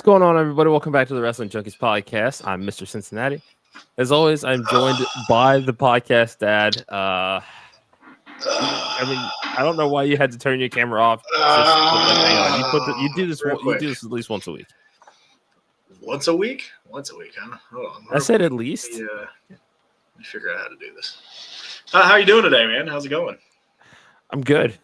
going on, everybody? Welcome back to the Wrestling Junkies podcast. I'm Mr. Cincinnati. As always, I'm joined by the podcast dad. I don't know why you had to turn your camera off. Hang on. You do this at least once a week. Once a week? Once a week, huh? Hold on. I said at least. Let me figure out how to do this. How you doing today, man? How's it going? I'm good.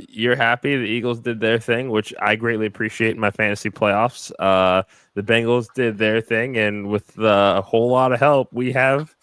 You're happy the Eagles did their thing, which I greatly appreciate in my fantasy playoffs. The Bengals did their thing, and with a whole lot of help, we have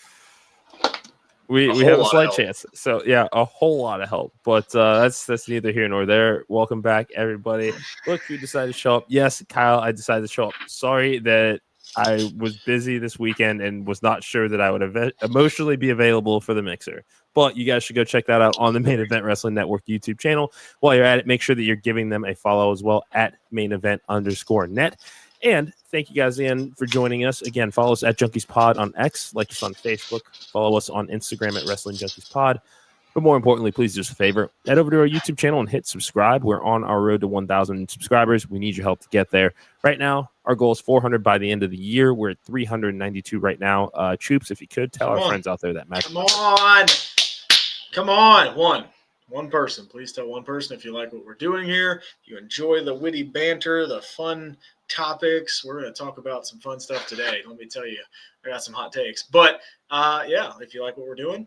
a slight chance. So yeah, a whole lot of help. But that's neither here nor there. Welcome back, everybody. Look, you decided to show up. Yes, Kyle, I decided to show up. Sorry that I was busy this weekend and was not sure that I would emotionally be available for the mixer. But you guys should go check that out on the Main Event Wrestling Network YouTube channel. While you're at it, make sure that you're giving them a follow as well at mainevent_net. And thank you guys again for joining us. Again, follow us at Junkies Pod on X, like us on Facebook, follow us on Instagram at Wrestling Junkies Pod. But more importantly, please do us a favor. Head over to our YouTube channel and hit subscribe. We're on our road to 1,000 subscribers. We need your help to get there. Right now, our goal is 400 by the end of the year. We're at 392 right now. Troops, if you could, tell our friends out there that match. Come on. One person. Please tell one person if you like what we're doing here. If you enjoy the witty banter, the fun topics. We're going to talk about some fun stuff today. Let me tell you, I got some hot takes. But, if you like what we're doing,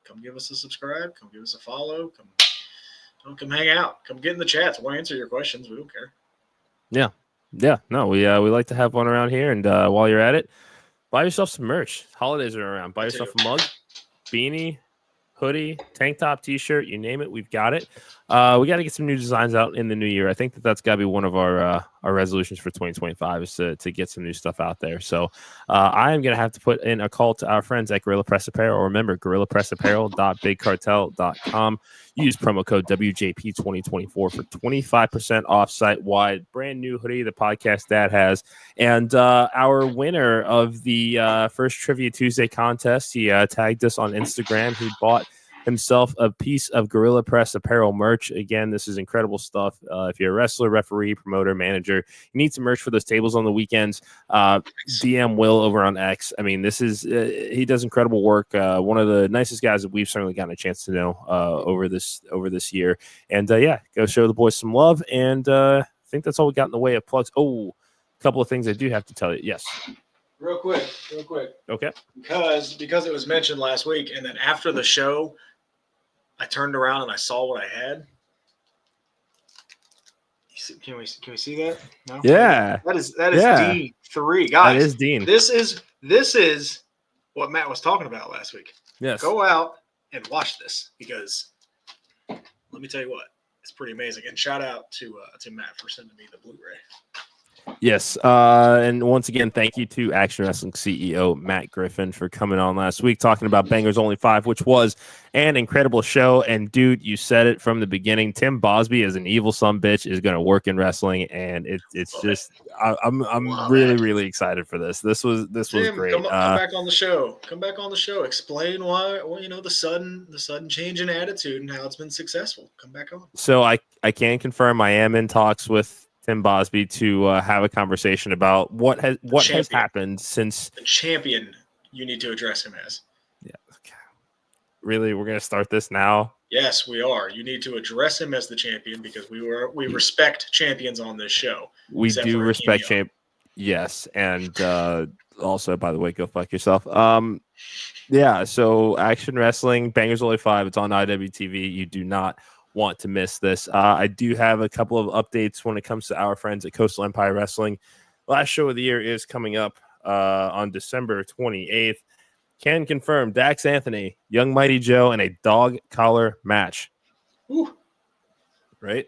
come give us a subscribe. Come give us a follow. Come hang out. Come get in the chats. We'll answer your questions. We don't care. Yeah. No, we like to have one around here. And while you're at it, buy yourself some merch. Holidays are around. Buy yourself a mug, beanie, hoodie, tank top, t-shirt, you name it, we've got it. We got to get some new designs out in the new year. I think that's got to be one of our resolutions for 2025 is to get some new stuff out there. So I am going to have to put in a call to our friends at Gorilla Press Apparel. Remember, gorillapressapparel.bigcartel.com. Use promo code WJP2024 for 25% off site-wide. Brand new hoodie the podcast dad has. And our winner of the first Trivia Tuesday contest, he tagged us on Instagram. He bought himself a piece of Gorilla Press Apparel merch. Again, this is incredible stuff. If you're a wrestler, referee, promoter, manager, you need some merch for those tables on the weekends. DM Will over on X. I mean, this is he does incredible work. One of the nicest guys that we've certainly gotten a chance to know over this year. And go show the boys some love. And I think that's all we got in the way of plugs. Oh, a couple of things I do have to tell you. Yes. Real quick. Okay. Because it was mentioned last week, and then after the show, I turned around and I saw what I had. Can we see that? No? Yeah. That is D3. Guys, that is Dean. This is what Matt was talking about last week. Yes. Go out and watch this because let me tell you what, it's pretty amazing. And shout out to Matt for sending me the Blu-ray. Yes, and once again, thank you to Action Wrestling CEO Matt Griffin for coming on last week talking about Bangers Only 5, which was an incredible show. And dude, you said it from the beginning. Tim Bosby as an evil son bitch is going to work in wrestling, and it's just I'm really excited for this. This was great. Come back on the show. Explain why the sudden change in attitude and how it's been successful. Come back on. So I can confirm I am in talks with Tim Bosby to have a conversation about what has happened since the champion. You need to address him as. Yeah. Okay. Really, we're gonna start this now. Yes, we are. You need to address him as the champion because we respect champions on this show. We do respect champ. Yes, and also, by the way, go fuck yourself. So Action Wrestling, Bangers Only 5. It's on IWTV. You do not want to miss this. I do have a couple of updates when it comes to our friends at Coastal Empire Wrestling. Last show of the year is coming up on December 28th. Can confirm Dax Anthony, Young Mighty Joe, and a dog collar match. Ooh. Right?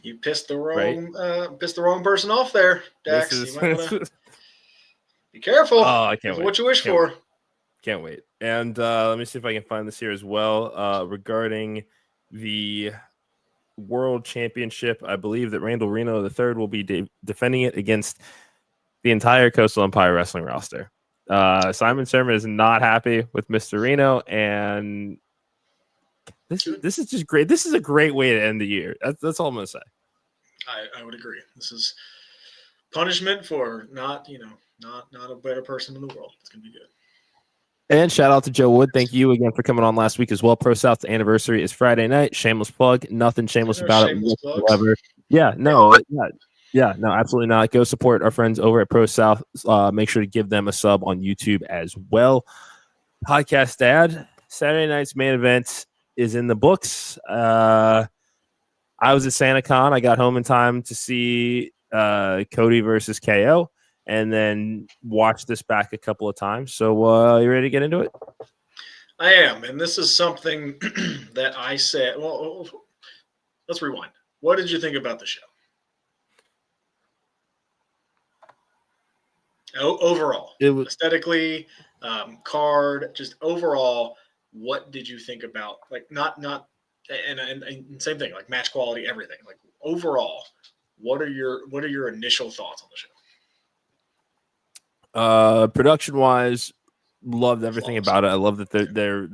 You pissed the wrong person off there, Dax. You might wanna be careful. Oh, I can't wait. What you wish for. Can't wait. And let me see if I can find this here as well regarding the World Championship. I believe that Randall Reno III will be defending it against the entire Coastal Empire Wrestling roster. Simon Sermon is not happy with Mr. Reno, and this is just great. This is a great way to end the year. That's all I'm going to say. I would agree. This is punishment for not a better person in the world. It's gonna be good. And shout out to Joe Wood. Thank you again for coming on last week as well. Pro South's anniversary is Friday night. Shameless plug. Nothing shameless about Shameless it plugs. whatsoever. No, absolutely not. Go support our friends over at Pro South. Make sure to give them a sub on YouTube as well. Podcast Dad, Saturday night's main event is in the books. I was at SantaCon. I got home in time to see Cody versus KO, and then watched this back a couple of times. So you ready to get into it? I am, and this is something that I said. Well, let's rewind. What did you think about the show? Overall, It was aesthetically, card, just overall, what did you think about? Like, not, and same thing, like match quality, everything. Like overall, what are your initial thoughts on the show? production wise, loved everything Flawless. about it. I love that they're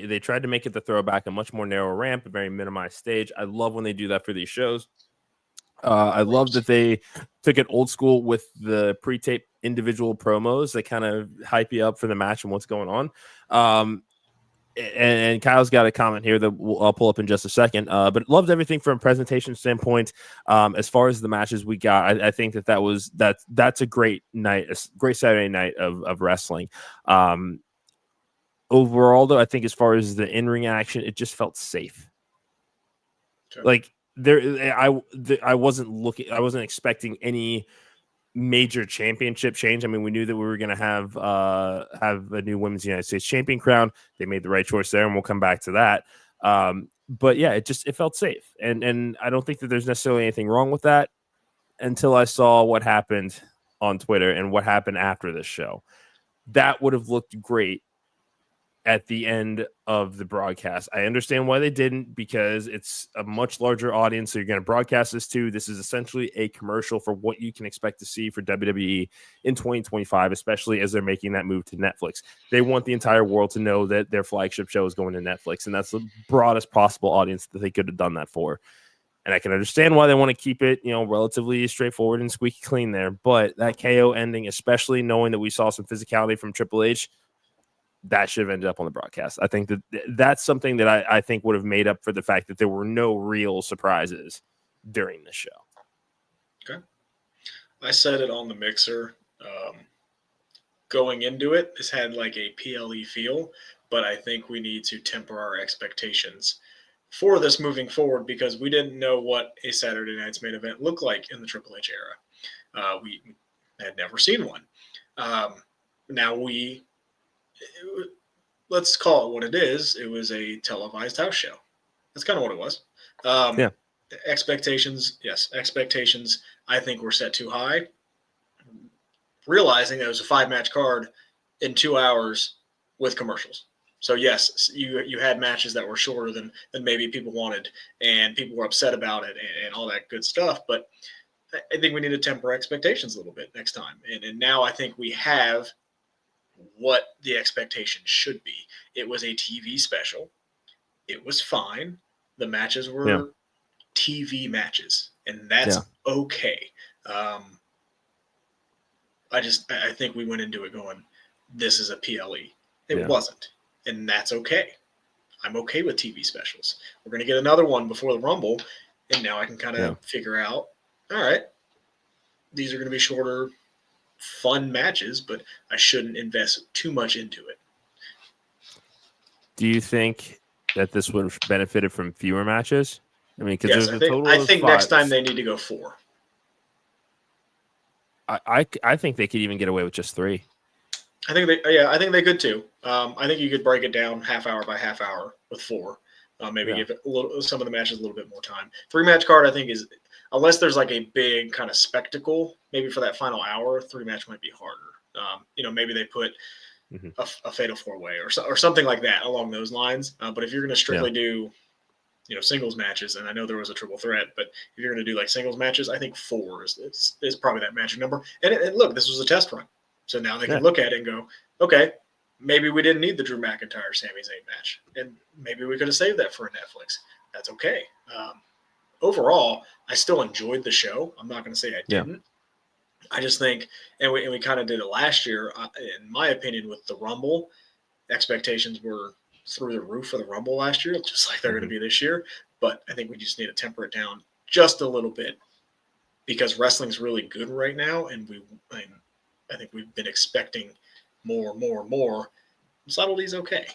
they tried to make it the throwback, a much more narrow ramp, a very minimized stage. I love when they do that for these shows. I love that they took it old school with the pre-tape individual promos that kind of hype you up for the match and what's going on. And Kyle's got a comment here that I'll pull up in just a second. But loved everything from a presentation standpoint. As far as the matches we got, I think that's a great night, a great Saturday night of wrestling. Overall, though, I think as far as the in-ring action, it just felt safe. Sure. Like I wasn't expecting any major championship change. I mean, we knew that we were going to have a new Women's United States Champion crown. They made the right choice there, and we'll come back to that. But yeah, it felt safe, and I don't think that there's necessarily anything wrong with that until I saw what happened on Twitter and what happened after this show. That would have looked great at the end of the broadcast. I understand why they didn't, because it's a much larger audience. So you're going to broadcast this too. This is essentially a commercial for what you can expect to see for WWE in 2025, especially as they're making that move to Netflix. They want the entire world to know that their flagship show is going to Netflix, and that's the broadest possible audience that they could have done that for. And I can understand why they want to keep it, relatively straightforward and squeaky clean there. But that KO ending, especially knowing that we saw some physicality from Triple H, that should have ended up on the broadcast. I think that's something that I think would have made up for the fact that there were no real surprises during the show. Okay. I said it on the mixer. Going into it, this had like a PLE feel, but I think we need to temper our expectations for this moving forward, because we didn't know what a Saturday night's main event looked like in the Triple H era. We had never seen one. Now let's call it what it is. It was a televised house show. That's kind of what it was. Yeah. Expectations, I think were set too high. Realizing that it was a 5-match card in 2 hours with commercials. So yes, you had matches that were shorter than maybe people wanted, and people were upset about it and all that good stuff. But I think we need to temper expectations a little bit next time. And now I think we have what the expectation should be. It was a TV special. It was fine. The matches were TV matches, and that's okay. I think we went into it going, this is a PLE. It wasn't, and that's okay. I'm okay with TV specials. We're going to get another one before the Rumble, and now I can kind of figure out, all right, these are going to be shorter, fun matches, but I shouldn't invest too much into it. Do you think that this would have benefited from fewer matches? I mean, because yes, there's a total of 5. Next time they need to go 4. I think they could even get away with just 3. I think they could too. I think you could break it down half hour by half hour with 4. Maybe give it some of the matches a little bit more time. 3-match card, I think, is, unless there's like a big kind of spectacle, maybe for that final hour, 3-match might be harder. Maybe they put a fatal 4-way or something like that along those lines. But if you're going to strictly do, singles matches, and I know there was a triple threat, but if you're going to do like singles matches, I think 4 is probably that magic number. And look, this was a test run. So now they can look at it and go, okay, maybe we didn't need the Drew McIntyre Sami Zayn match, and maybe we could have saved that for a Netflix. That's okay. overall, I still enjoyed the show. I'm not going to say I didn't. I just think, and we kind of did it last year, in my opinion, with the Rumble. Expectations were through the roof for the Rumble last year, just like they're going to be this year. But I think we just need to temper it down just a little bit because wrestling's really good right now, and I think we've been expecting more. Subtlety's okay.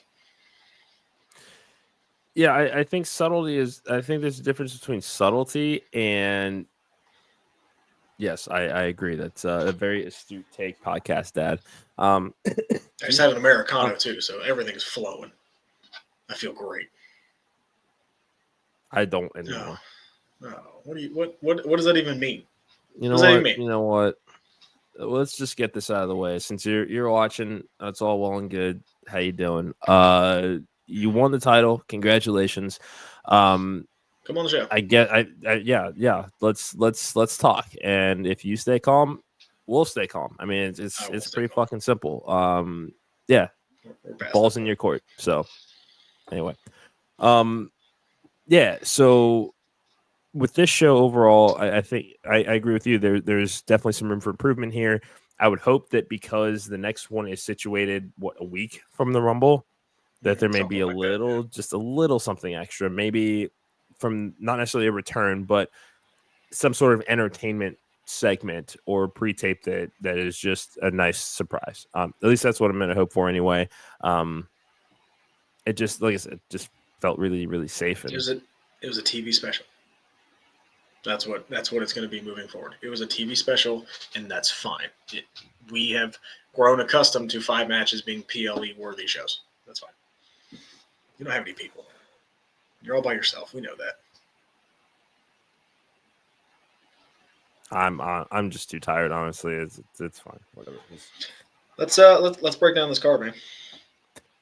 Yeah, I think subtlety is. I think there's a difference between subtlety and. Yes, I agree. That's a very astute take, podcast dad. I just had an Americano too, so everything's flowing. I feel great. I don't anymore. No. What does that even mean? You know what? You know what? Let's just get this out of the way. Since you're watching, it's all well and good. How you doing? You won the title. Congratulations. Come on the show. Yeah. Let's talk. And if you stay calm, we'll stay calm. I mean, it's pretty fucking simple. Yeah. Balls in your court. So anyway. Yeah. So with this show overall, I think I agree with you. There's definitely some room for improvement here. I would hope that because the next one is situated a week from the Rumble, that there may be just a little something extra, maybe from not necessarily a return, but some sort of entertainment segment or pre-tape that is just a nice surprise. At least that's what I'm going to hope for anyway. It just, like I said, just felt really, really safe. And it was a TV special. That's what it's going to be moving forward. It was a TV special, and that's fine. We have grown accustomed to 5 matches being PLE worthy shows. That's fine. You don't have any people. You're all by yourself. We know that. I'm just too tired, honestly. It's fine. Whatever. Let's break down this card, man.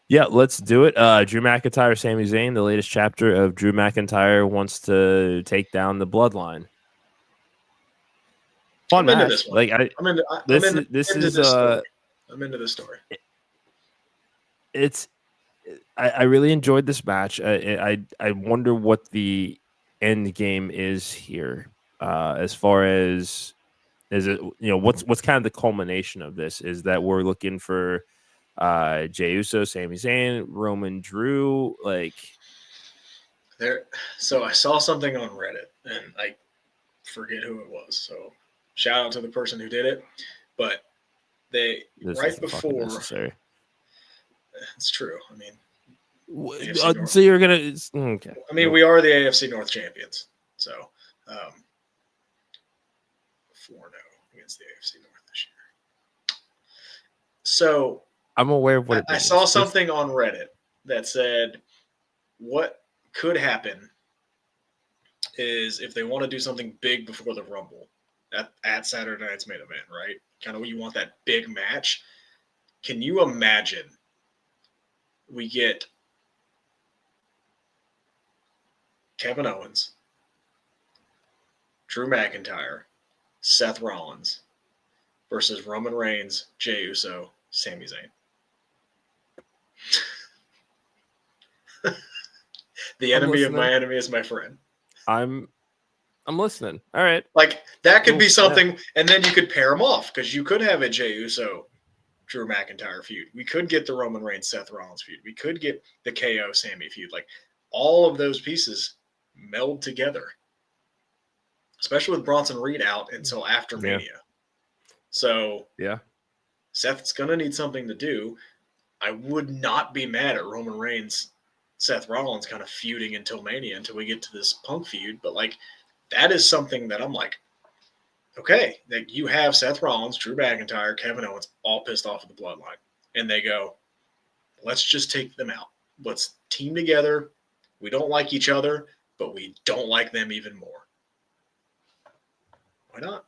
Yeah, let's do it. Drew McIntyre, Sami Zayn, the latest chapter of Drew McIntyre wants to take down the Bloodline. Fun match. This one. I'm into this story. I really enjoyed this match. I wonder what the end game is here. As far as is it, what's kind of the culmination of this is that we're looking for Jey Uso, Sami Zayn, Roman, Drew, like there. So I saw something on Reddit, and I forget who it was. So shout out to the person who did it, but this right before. Necessary. It's true. I mean, so you're gonna. Okay. I mean, we are the AFC North champions, so 4-0 against the AFC North this year. So I'm aware of what I saw something on Reddit that said what could happen is if they want to do something big before the Rumble at Saturday night's main event, right? Kind of when you want that big match. Can you imagine we get Kevin Owens, Drew McIntyre, Seth Rollins versus Roman Reigns, Jey Uso, Sami Zayn? The enemy of my enemy is my friend. I'm listening. All right. Like, that could be something, yeah. And then you could pair them off, because you could have a Jey Uso, Drew McIntyre feud. We could get the Roman Reigns, Seth Rollins feud. We could get the KO, Sami feud. Like, all of those pieces meld together, especially with Bronson Reed out until after Mania. So, yeah, Seth's going to need something to do. I would not be mad at Roman Reigns, Seth Rollins kind of feuding until Mania, until we get to this Punk feud. But, like, that is something that I'm like, okay, that you have Seth Rollins, Drew McIntyre, Kevin Owens all pissed off at the Bloodline. And they go, let's just take them out. Let's team together. We don't like each other, but we don't like them even more. Why not?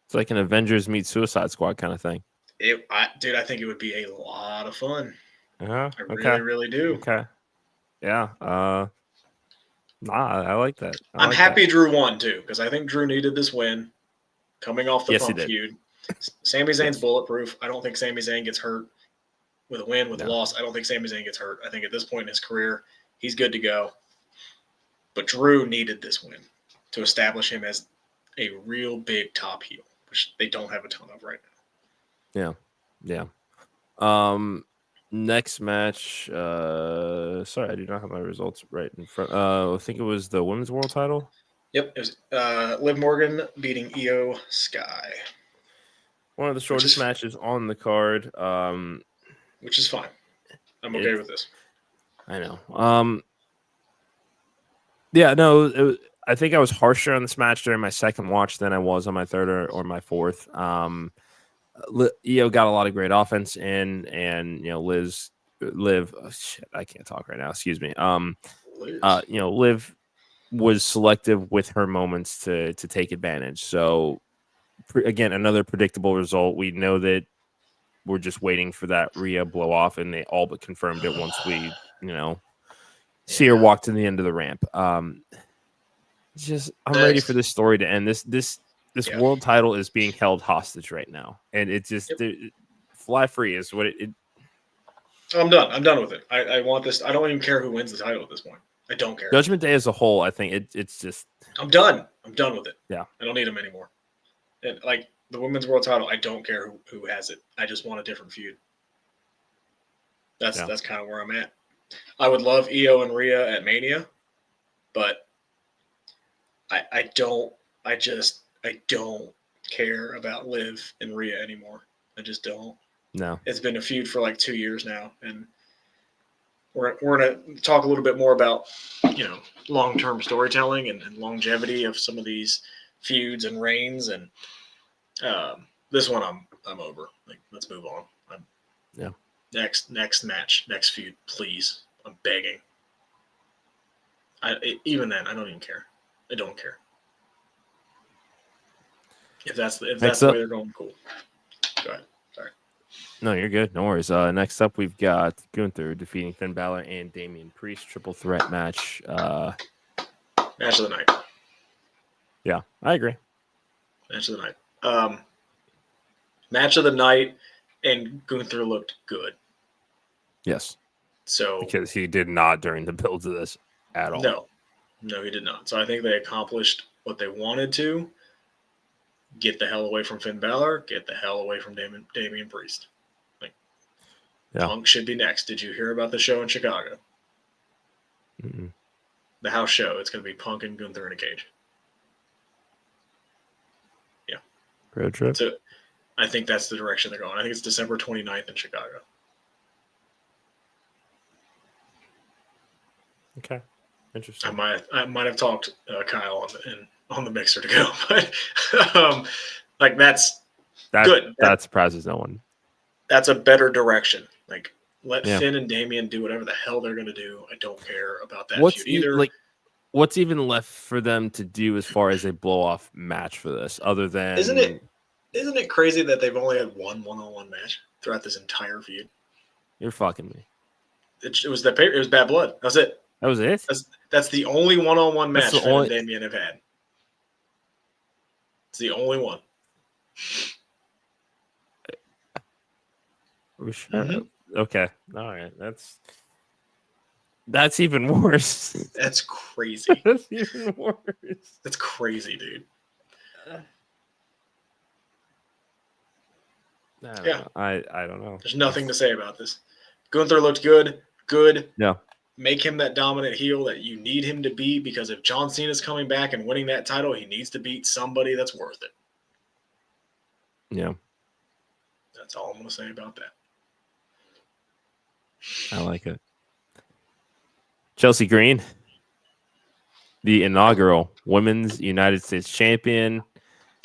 It's like an Avengers meet Suicide Squad kind of thing. Dude, I think it would be a lot of fun. I really, really do. Okay. Yeah. I like that. I'm happy Drew won, too, because I think Drew needed this win coming off the Punk feud. Sami Zayn's bulletproof. I don't think Sami Zayn gets hurt with a win, with a loss. I don't think Sami Zayn gets hurt. I think at this point in his career, he's good to go. But Drew needed this win. to establish him as a real big top heel, which they don't have a ton of right Yeah. Next match. Sorry, I do not have my results right in front. I think it was the women's world title. Yep, it was Liv Morgan beating Io Sky. One of the shortest matches on the card. Which is fine. I'm okay with this. I know. Yeah, no. I think I was harsher on this match during my second watch than I was on my third or my fourth. Io got a lot of great offense in, and Liv. Oh, shit, I can't talk right now. Excuse me. Liv was selective with her moments to take advantage. So again, another predictable result. We know that we're just waiting for that Rhea blow off, and they all but confirmed it once we see her walk to the end of the ramp. I'm ready for this story to end. This world title is being held hostage right now, and it just fly free is what it. I'm done. I'm done with it. I want this. I don't even care who wins the title at this point. I don't care. Judgment Day as a whole, I think it's just. I'm done. I'm done with it. Yeah, I don't need them anymore. And like the women's world title, I don't care who has it. I just want a different feud. That's kind of where I'm at. I would love Io and Rhea at Mania, but I don't care about Liv and Rhea anymore. I just don't. No. It's been a feud for like 2 years now, and we're going to talk a little bit more about long-term storytelling and longevity of some of these feuds and reigns, and this one I'm over. Like, let's move on. Next match, next feud, please. I'm begging. Even then, I don't even care. I don't care. If that's the way they're going, cool. Go ahead. Sorry. No, you're good. No worries. Next up, we've got Gunther defeating Finn Balor and Damian Priest. Triple threat match. Match of the night. Yeah, I agree. Match of the night. Match of the night, and Gunther looked good. Yes. So because he did not during the build of this at all. No, he did not. So I think they accomplished what they wanted to. Get the hell away from Finn Balor. Get the hell away from Damian Priest. Punk should be next. Did you hear about the show in Chicago? Mm-mm. The house show. It's going to be Punk and Gunther in a cage. Yeah. Road trip. So I think that's the direction they're going. I think it's December 29th in Chicago. Okay. Interesting. I might have talked Kyle on the mixer to go, but that's good. That surprises no one. That's a better direction. Like, let Finn and Damian do whatever the hell they're going to do. I don't care about that feud either. What's even left for them to do as far as a blow-off match for this, other than... Isn't it crazy that they've only had one-on-one match throughout this entire feud? You're fucking me. It was Bad Blood. That was it. That was it? That's the only one-on-one match Finn and Damian have had. It's the only one. Sure. Mm-hmm. Okay. All right. That's even worse. That's crazy. That's even worse. That's crazy, dude. I don't know. There's nothing to say about this. Gunther looked good. Good. Yeah. Make him that dominant heel that you need him to be, because if John Cena's coming back and winning that title, he needs to beat somebody that's worth it. Yeah. That's all I'm going to say about that. I like it. Chelsea Green, the inaugural Women's United States Champion.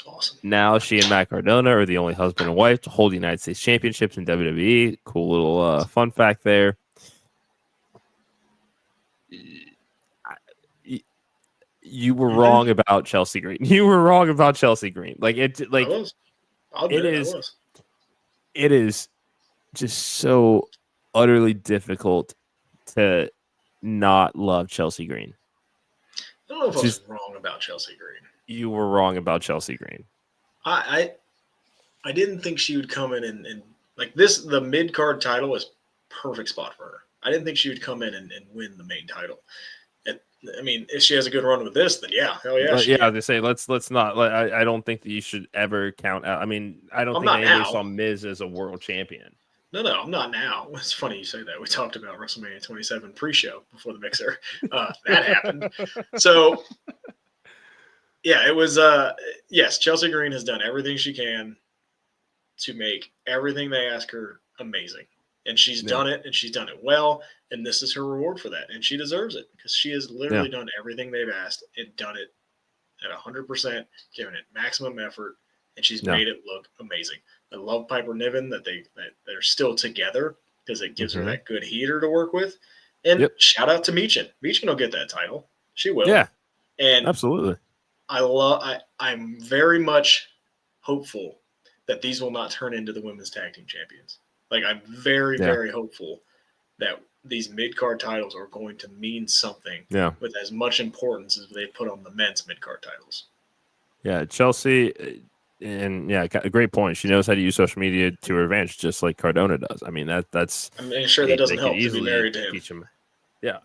Awesome. Now she and Matt Cardona are the only husband and wife to hold the United States Championships in WWE. Cool little fun fact there. You were wrong about Chelsea Green. You were wrong about Chelsea Green. It is just so utterly difficult to not love Chelsea Green. I don't know if I was wrong about Chelsea Green. You were wrong about Chelsea Green. I didn't think she would come in and like this. The mid card title was perfect spot for her. I didn't think she would come in and win the main title. I mean, if she has a good run with this, then yeah, hell yeah, But she yeah, can. they say let's not. I don't think that you should ever count out. I mean, I don't I'm think not anybody now. saw Miz as a world champion. No, I'm not now. It's funny you say that. We talked about WrestleMania 27 pre-show before the mixer. That happened. So yeah, it was. Yes, Chelsea Green has done everything she can to make everything they ask her amazing, and she's done it, and she's done it well. And this is her reward for that, and she deserves it because she has literally done everything they've asked and done it at 100%, given it maximum effort, and she's made it look amazing. I love Piper Niven that they're still together because it gives her that good heater to work with. And shout out to Michin. Michin will get that title. She will. Yeah, and absolutely. I'm very much hopeful that these will not turn into the women's tag team champions. Like I'm very, very hopeful that these mid-card titles are going to mean something with as much importance as they put on the men's mid-card titles. Yeah, Chelsea, and a great point. She knows how to use social media to her advantage, just like Cardona does. I mean, that's. I'm sure that doesn't help to be married to him. Yeah,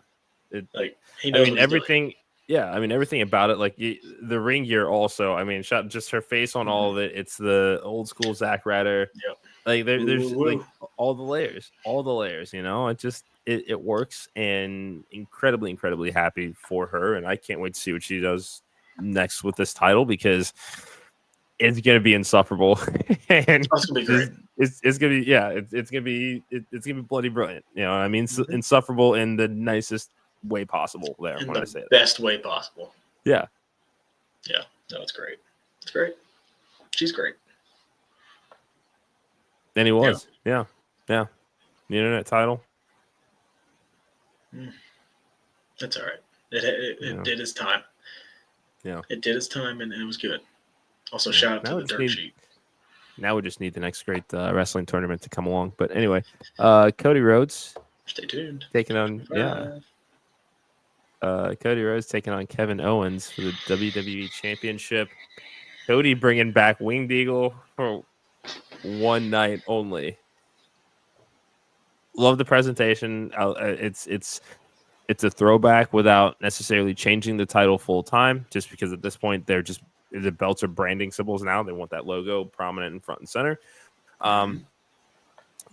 he knows. Everything. Yeah, I mean everything about it. Like the ring gear, also. I mean, just her face on all of it. It's the old school Zack Ryder. Yep. Like there's like all the layers. You know, it works, and incredibly happy for her, and I can't wait to see what she does next with this title because it's gonna be insufferable. And it's gonna be great. It's gonna be it's gonna be bloody brilliant. You know, I mean, insufferable in the nicest way possible. There, in when the I say best way possible. Yeah. No, it's great. It's great. She's great. And he was. Yeah. The internet title. That's all right. It did its time. Yeah. It did its time, and it was good. Also, shout out to the dirt sheet. Now we just need the next great wrestling tournament to come along. But anyway, Cody Rhodes. Stay tuned. Taking on Cody Rhodes taking on Kevin Owens for the WWE Championship. Cody bringing back Winged Eagle for one night only. Love the presentation. It's a throwback without necessarily changing the title full time. Just because at this point the belts are branding symbols now. They want that logo prominent in front and center.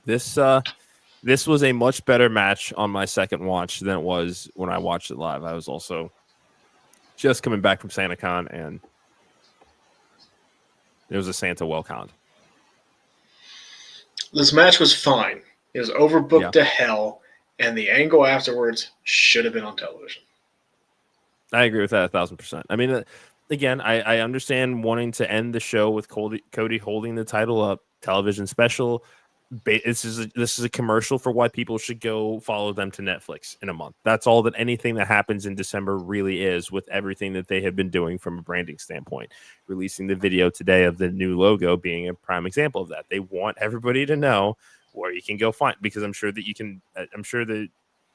This was a much better match on my second watch than it was when I watched it live. I was also just coming back from SantaCon, and it was a Santa well-conned. This match was fine. It was overbooked to hell, and the angle afterwards should have been on television. I agree with that 1,000%. I mean, again, I understand wanting to end the show with Cody holding the title up, television special. This is a commercial for why people should go follow them to Netflix in a month. That's all that anything that happens in December really is, with everything that they have been doing from a branding standpoint. Releasing the video today of the new logo being a prime example of that. They want everybody to know where you can go find, because I'm sure that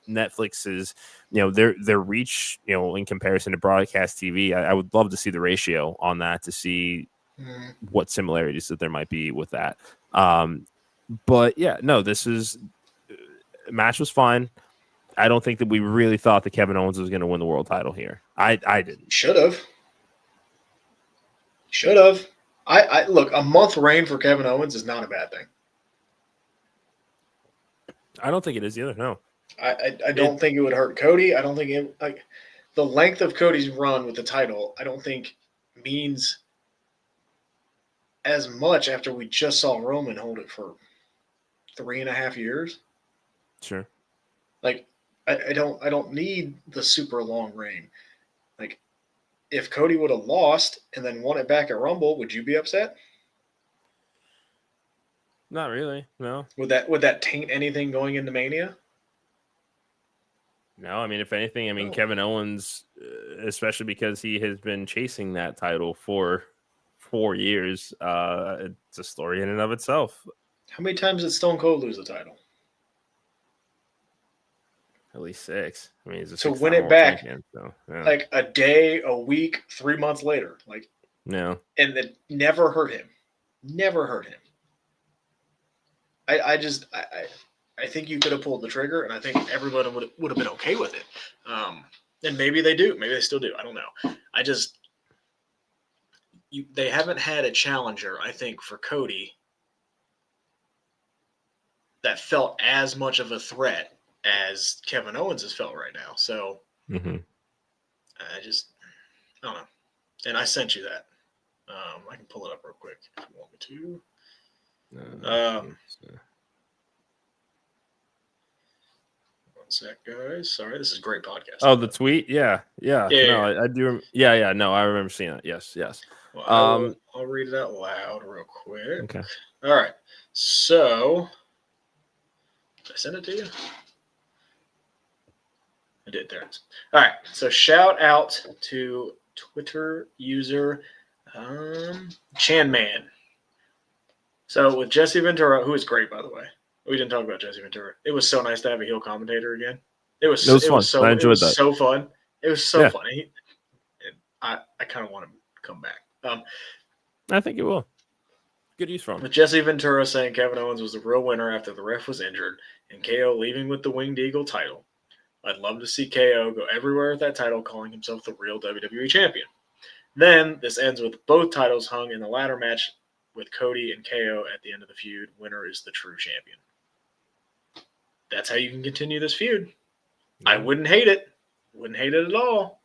Netflix is, their reach, in comparison to broadcast TV. I would love to see the ratio on that to see what similarities that there might be with that. But this match was fine. I don't think that we really thought that Kevin Owens was going to win the world title here. I didn't. Should have. I look, a month reign for Kevin Owens is not a bad thing. I don't think it is either. No. I don't think it would hurt Cody. I don't think it, like, the length of Cody's run with the title, I don't think means as much after we just saw Roman hold it for 3.5 years. Sure. Like, I don't need the super long reign. Like, if Cody would have lost and then won it back at Rumble, would you be upset? Not really. No. Would that taint anything going into Mania? No, I mean, if anything, Kevin Owens, especially because he has been chasing that title for 4 years, it's a story in and of itself. How many times did Stone Cold lose the title? At least 6. I mean, he's a to win it back, champion, so, like a day, a week, 3 months later, like, and it never hurt him. Never hurt him. I think you could have pulled the trigger, and I think everybody would have been okay with it. And maybe they do. Maybe they still do. I don't know. They haven't had a challenger, I think, for Cody that felt as much of a threat as Kevin Owens has felt right now. So I don't know. And I sent you that. I can pull it up real quick if you want me to. One sec, guys. Sorry, this is a great podcast. Oh, the tweet? Yeah. I do. Yeah. No, I remember seeing it. Yes. Well, I'll read it out loud real quick. Okay. All right. So, did I send it to you? I did. There it is. All right. So, shout out to Twitter user Chanman. So, with Jesse Ventura, who is great, by the way. We didn't talk about Jesse Ventura. It was so nice to have a heel commentator again. It was fun. I enjoyed that. So fun. It was so funny. And I kind of want him to come back. I think it will. Good use for him. With Jesse Ventura saying Kevin Owens was the real winner after the ref was injured and KO leaving with the Winged Eagle title. I'd love to see KO go everywhere with that title, calling himself the real WWE champion. Then this ends with both titles hung in the ladder match with Cody and KO at the end of the feud. Winner is the true champion. That's how you can continue this feud. I wouldn't hate it. Wouldn't hate it at all.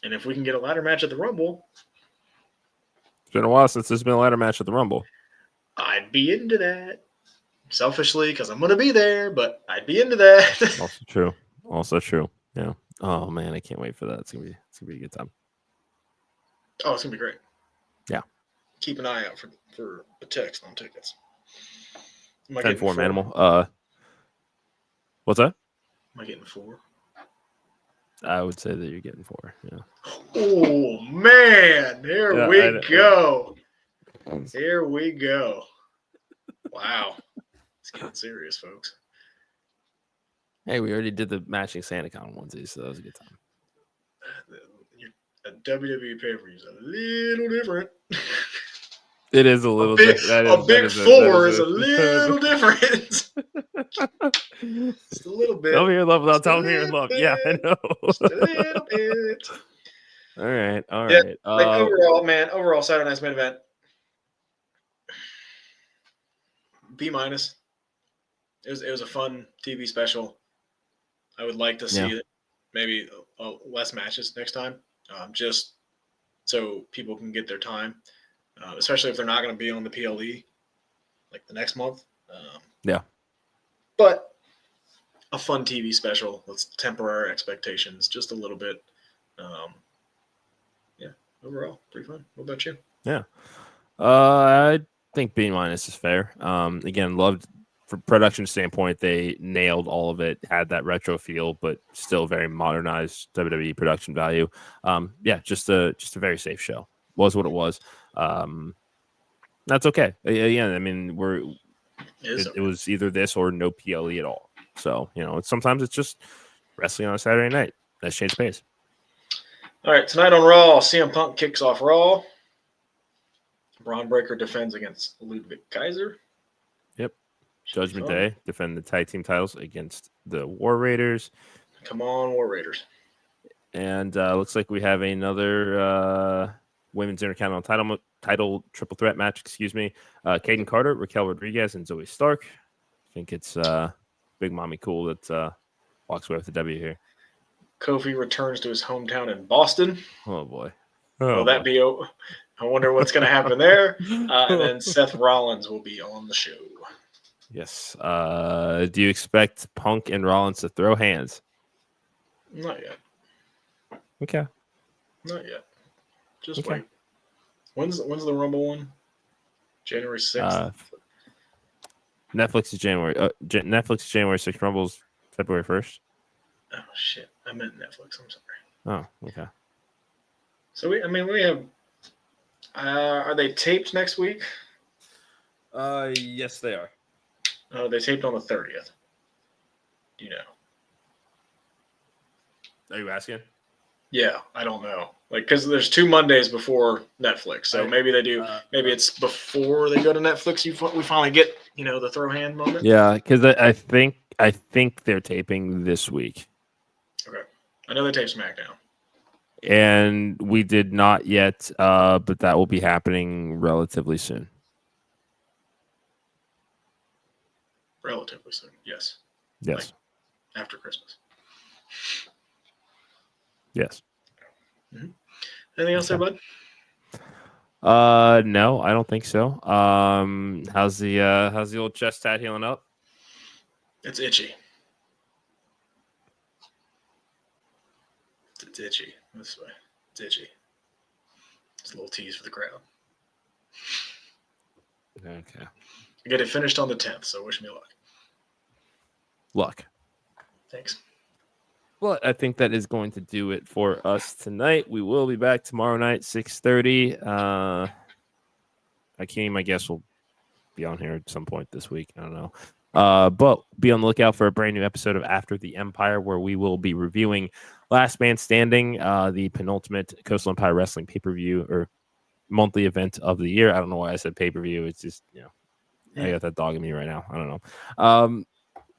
And if we can get a ladder match at the Rumble. It's been a while since there's been a ladder match at the Rumble. I'd be into that. Selfishly, because I'm going to be there, but I'd be into that. Also true. Yeah. Oh, man, I can't wait for that. It's gonna be a good time. Oh, it's going to be great. Yeah. Keep an eye out for a text on tickets. 10-4, Manimal. What's that? Am I getting 4? I would say that you're getting 4. Yeah. Oh man, here we go. Here we go. Wow, it's getting serious, folks. Hey, we already did the matching SantaCon onesies, so that was a good time. A WWE pay-per-view is a little different. It is a little different. A big 4 is a little different. Just a little bit. Tell me your love without telling me your love. Yeah, I know. Just a little bit. All right. Yeah, overall, Saturday Night's main event. B-. It was a fun TV special. I would like to see maybe less matches next time, just so people can get their time. Especially if they're not going to be on the PLE like the next month. But a fun TV special. Let's temper our expectations just a little bit. Overall, pretty fun. What about you? Yeah. I think B- is fair. Again, loved from production standpoint, they nailed all of it, had that retro feel, but still very modernized WWE production value. Just a very safe show. Was what it was. That's okay. Yeah, I mean, it was either this or no PLE at all. So, sometimes it's just wrestling on a Saturday night. Let's change pace. All right, tonight on Raw, CM Punk kicks off Raw. Braun Breaker defends against Ludwig Kaiser. Yep. Judgment Day defend the tag team titles against the War Raiders. Come on, War Raiders. And looks like we have another women's Intercontinental title triple threat match. Kaden Carter, Raquel Rodriguez, and Zoe Stark. I think it's Big Mommy Cool that walks away with the W here. Kofi returns to his hometown in Boston. Oh boy! Will that be? I wonder what's going to happen there. And then Seth Rollins will be on the show. Yes. Do you expect Punk and Rollins to throw hands? Not yet. Okay. Not yet. Just wait. When's the Rumble one? January 6th. Netflix is January. Netflix is January 6th. Rumble's February 1st. Oh shit! I meant Netflix. I'm sorry. Oh, okay. So we have. Are they taped next week? Yes, they are. They taped on the 30th. Do you know? Are you asking? Yeah, I don't know. Because there's 2 Mondays before Netflix, so maybe they do. Maybe it's before they go to Netflix. We finally get the throw hand moment. Yeah, because I think they're taping this week. Okay, I know they taped SmackDown. And we did not yet, but that will be happening relatively soon. Relatively soon, yes. Yes. Like after Christmas. Yes. Mm-hmm. Anything else there, bud? No, I don't think so. How's the old chest tat healing up? It's itchy. It's itchy. This way. It's itchy. It's a little tease for the crowd. Okay. I get it finished on the 10th, so wish me luck. Luck. Thanks. Well, I think that is going to do it for us tonight. We will be back tomorrow night, 6:30. Akeem, I guess, will be on here at some point this week. I don't know. But be on the lookout for a brand new episode of After the Empire, where we will be reviewing Last Man Standing, the penultimate Coastal Empire Wrestling pay-per-view or monthly event of the year. I don't know why I said pay-per-view. It's just, I got that dog in me right now. I don't know.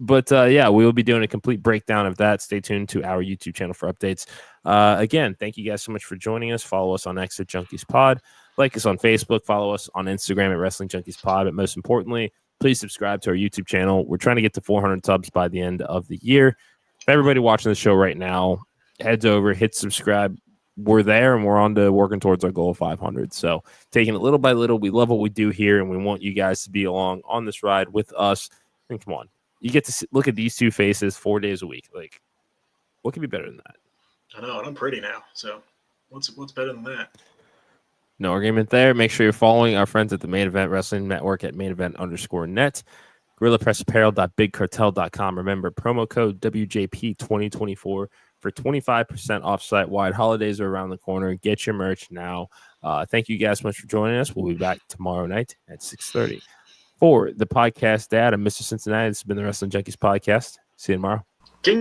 But yeah, we will be doing a complete breakdown of that. Stay tuned to our YouTube channel for updates. Again, thank you guys so much for joining us. Follow us on X at Junkies Pod. Like us on Facebook. Follow us on Instagram at Wrestling Junkies Pod. But most importantly, please subscribe to our YouTube channel. We're trying to get to 400 subs by the end of the year. If everybody watching the show right now heads over, hit subscribe, we're there and we're on to working towards our goal of 500. So taking it little by little. We love what we do here, and we want you guys to be along on this ride with us. And come on. You get to look at these two faces 4 days a week. Like, what could be better than that? I know, and I'm pretty now. So, what's better than that? No argument there. Make sure you're following our friends at the Main Event Wrestling Network at mainevent_net. GorillaPressApparel.BigCartel.com. Remember, promo code WJP2024 for 25% off site-wide. Holidays are around the corner. Get your merch now. Thank you guys so much for joining us. We'll be back tomorrow night at 6:30. For the podcast dad, I'm Mr. Cincinnati. This has been the Wrestling Junkies podcast. See you tomorrow. King.